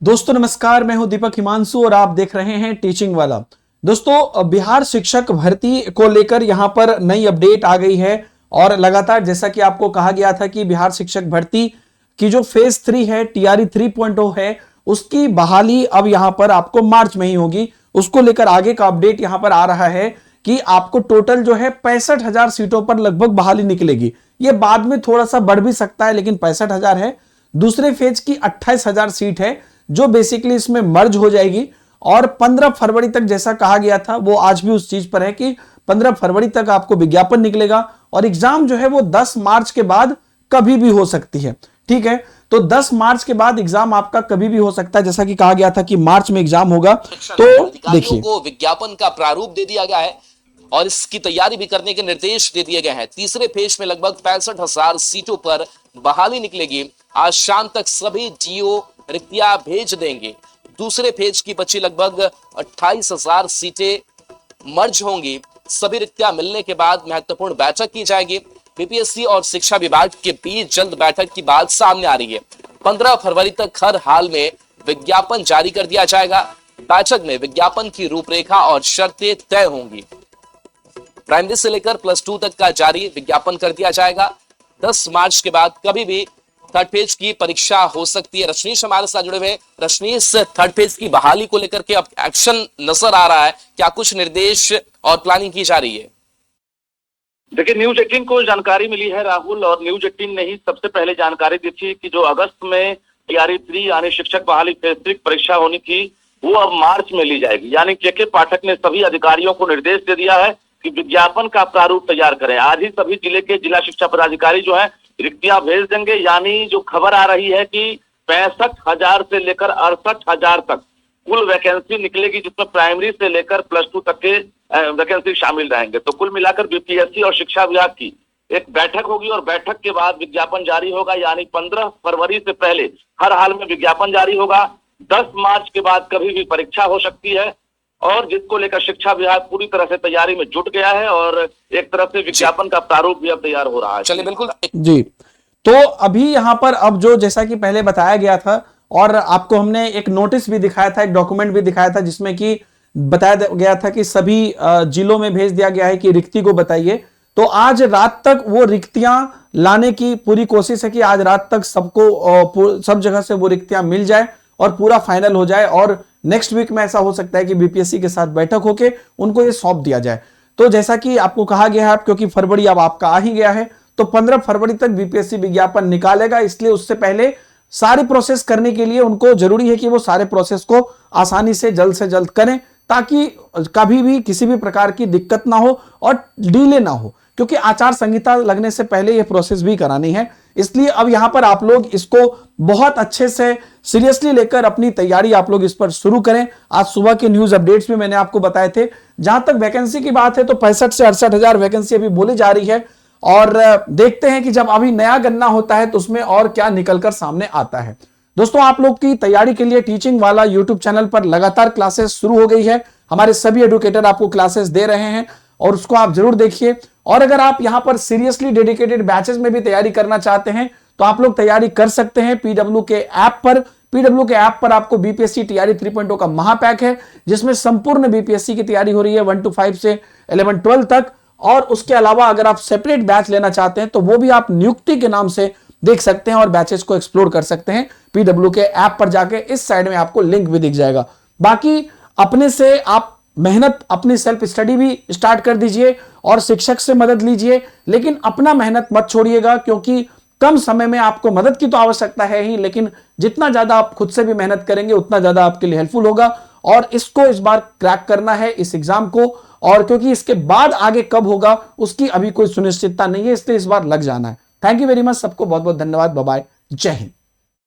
दोस्तों नमस्कार, मैं हूं दीपक हिमांशु और आप देख रहे हैं टीचिंग वाला। दोस्तों, बिहार शिक्षक भर्ती को लेकर यहां पर नई अपडेट आ गई है और लगातार जैसा कि आपको कहा गया था कि बिहार शिक्षक भर्ती की जो फेज 3 है, टीआरई 3.0 है, उसकी बहाली अब यहां पर आपको मार्च में ही होगी। उसको लेकर आगे का अपडेट यहां पर आ रहा है कि आपको टोटल जो है 65,000 सीटों पर लगभग बहाली निकलेगी। ये बाद में थोड़ा सा बढ़ भी सकता है, लेकिन 65,000 है। दूसरे फेज की 28,000 सीट है जो बेसिकली इसमें मर्ज हो जाएगी और 15 फरवरी तक जैसा कहा गया था वो आज भी उस चीज पर है कि 15 फरवरी तक आपको विज्ञापन निकलेगा और एग्जाम जो है वो 10 मार्च के बाद कभी भी हो सकती है। ठीक है, तो 10 मार्च के बाद एग्जाम आपका कभी भी हो सकता है, जैसा कि कहा गया था कि मार्च में एग्जाम होगा। तो देखिए, को विज्ञापन का प्रारूप दे दिया गया है और इसकी तैयारी भी करने के निर्देश दे दिए गए हैं। तीसरे फेज में लगभग 65,000 सीटों पर बहाली निकलेगी। आज शाम तक सभी डीओ रिक्तियां भेज देंगे। दूसरे फेज की बची लगभग 28,000 सीटें मर्ज होंगी। सभी रिक्तियां मिलने के बाद महत्वपूर्ण बैठक की जाएगी। बीपीएससी और शिक्षा विभाग के बीच जल्द बैठक की बात सामने आ रही है। 15 फरवरी तक हर हाल में विज्ञापन जारी कर दिया जाएगा। बैठक में विज्ञापन की रूपरेखा और शर्तें तय होंगी। प्राइमरी से लेकर +2 तक का जारी विज्ञापन कर दिया जाएगा। 10 मार्च के बाद कभी भी थर्ड फेज की परीक्षा हो सकती है। रजनीश हमारे साथ जुड़े हुए। रजनीश, थर्ड फेज की बहाली को लेकर के अब एक्शन नजर आ रहा है, क्या कुछ निर्देश और प्लानिंग की जा रही है? देखिए, न्यूज 18 को जानकारी मिली है राहुल, और न्यूज 18 ने ही सबसे पहले जानकारी दी थी कि जो अगस्त में टीआरई 3 यानी शिक्षक बहाली फेज 3 परीक्षा होनी थी वो अब मार्च में ली जाएगी। यानी के पाठक ने सभी अधिकारियों को निर्देश दे दिया है कि विज्ञापन का प्रारूप तैयार करें। आज ही सभी जिले के जिला शिक्षा पदाधिकारी जो है रिक्तियां भेज देंगे। यानी जो खबर आ रही है कि 65,000 से लेकर 68,000 तक कुल वैकेंसी निकलेगी, जिसमें प्राइमरी से लेकर +2 तक के वैकेंसी शामिल रहेंगे। तो कुल मिलाकर बीपीएससी और शिक्षा विभाग की एक बैठक होगी और बैठक के बाद विज्ञापन जारी होगा। यानी 15 फरवरी से पहले हर हाल में विज्ञापन जारी होगा। 10 मार्च के बाद कभी भी परीक्षा हो सकती है और जिसको लेकर शिक्षा विभाग पूरी तरह से तैयारी में जुट गया है और एक तरह से विज्ञापन का प्रारूप भी अब तैयार हो रहा है। चलिए, बिल्कुल जी। तो अभी यहां पर अब जो जैसा कि पहले बताया गया था और आपको हमने एक नोटिस भी दिखाया था, एक डॉक्यूमेंट भी दिखाया था जिसमें कि बताया गया था कि सभी जिलों में भेज दिया गया है कि रिक्ति को बताइए। तो आज रात तक वो रिक्तियां लाने की पूरी कोशिश है कि आज रात तक सबको सब जगह से वो रिक्तियां मिल जाए और पूरा फाइनल हो जाए और नेक्स्ट वीक में ऐसा हो सकता है कि बीपीएससी के साथ बैठक होके उनको ये सौंप दिया जाए। तो जैसा कि आपको कहा गया है, क्योंकि फरवरी अब आपका आ ही गया है, तो 15 फरवरी तक बीपीएससी विज्ञापन निकालेगा। इसलिए उससे पहले सारे प्रोसेस करने के लिए उनको जरूरी है कि वो सारे प्रोसेस को आसानी से जल्द करें ताकि कभी भी किसी भी प्रकार की दिक्कत ना हो और डिले ना हो, क्योंकि आचार संहिता लगने से पहले ये प्रोसेस भी करानी है। इसलिए अब यहां पर आप लोग इसको बहुत अच्छे से सीरियसली लेकर अपनी तैयारी आप लोग इस पर शुरू करें। आज सुबह के न्यूज अपडेट्स में मैंने आपको बताए थे। जहां तक वैकेंसी की बात है तो 65 से 68,000 वैकेंसी अभी बोली जा रही है और देखते हैं कि जब अभी नया गणना होता है तो उसमें और क्या निकलकर सामने आता है। दोस्तों, आप लोग की तैयारी के लिए टीचिंग वाला यूट्यूब चैनल पर लगातार क्लासेस शुरू हो गई है। हमारे सभी एडुकेटर आपको क्लासेस दे रहे हैं और उसको आप जरूर देखिए। और अगर आप यहां पर सीरियसली डेडिकेटेड बैचेस में भी तैयारी करना चाहते हैं तो आप लोग तैयारी कर सकते हैं पीडब्ल्यू के ऐप पर। पीडब्ल्यू के ऐप पर आपको बीपीएससी टीआरई 3.0 का महापैक है जिसमें संपूर्ण बीपीएससी की तैयारी हो रही है 1 to 5 से 11-12 तक। और उसके अलावा अगर आप सेपरेट बैच लेना चाहते हैं तो वो भी आप नियुक्ति के नाम से देख सकते हैं और बैचेस को एक्सप्लोर कर सकते हैं। पीडब्ल्यू के ऐप पर जाके इस साइड में आपको लिंक भी दिख जाएगा। बाकी अपने से आप मेहनत, अपनी सेल्फ स्टडी भी स्टार्ट कर दीजिए और शिक्षक से मदद लीजिए, लेकिन अपना मेहनत मत छोड़िएगा, क्योंकि कम समय में आपको मदद की तो आवश्यकता है ही, लेकिन जितना ज्यादा आप खुद से भी मेहनत करेंगे उतना ज्यादा आपके लिए हेल्पफुल होगा। और इसको इस बार क्रैक करना है, इस एग्जाम को, और क्योंकि इसके बाद आगे कब होगा उसकी अभी कोई सुनिश्चितता नहीं है, इसलिए इस बार लग जाना है। थैंक यू वेरी मच, सबको बहुत बहुत धन्यवाद। बाय बाय, जय हिंद।